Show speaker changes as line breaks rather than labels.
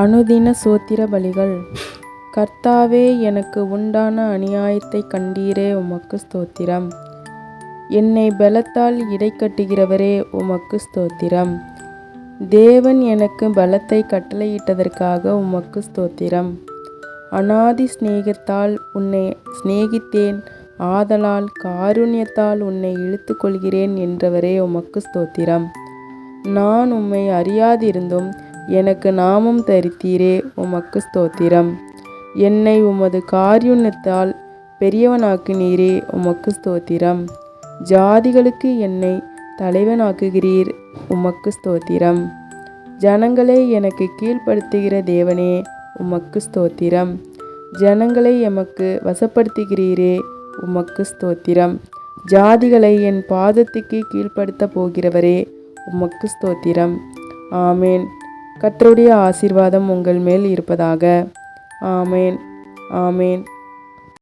அனுதின சோத்திர பலிகள். கர்த்தாவே, எனக்கு உண்டான அநியாயத்தை கண்டீரே, உமக்கு ஸ்தோத்திரம். என்னை பலத்தால் இடைக்கட்டுகிறவரே, உமக்கு ஸ்தோத்திரம். தேவன் எனக்கு பலத்தை கட்டளையிட்டதற்காக உமக்கு ஸ்தோத்திரம். அநாதி சிநேகத்தால் உன்னை சிநேகித்தேன், ஆதலால் காருண்யத்தால் உன்னை இழுத்து கொள்கிறேன் என்றவரே, உமக்கு ஸ்தோத்திரம். நான் உம்மை அறியாதிருந்தும் எனக்கு நாமம் தரித்தீரே, உமக்கு ஸ்தோத்திரம். என்னை உமது காருண்யத்தால் பெரியவனாக்கினீரே, உமக்கு ஸ்தோத்திரம். ஜாதிகளுக்கு என்னை தலைவனாக்குகிறீர், உமக்கு ஸ்தோத்திரம். ஜனங்களை எனக்கு கீழ்ப்படுத்துகிற தேவனே, உமக்கு ஸ்தோத்திரம். ஜனங்களை எமக்கு வசப்படுத்துகிறீரே, உமக்கு ஸ்தோத்திரம். ஜாதிகளை என் பாதத்துக்கு கீழ்ப்படுத்த போகிறவரே, உமக்கு ஸ்தோத்திரம். ஆமேன். கர்த்தருடைய ஆசீர்வாதம் உங்கள் மேல் இருப்பதாக. ஆமேன். ஆமேன்.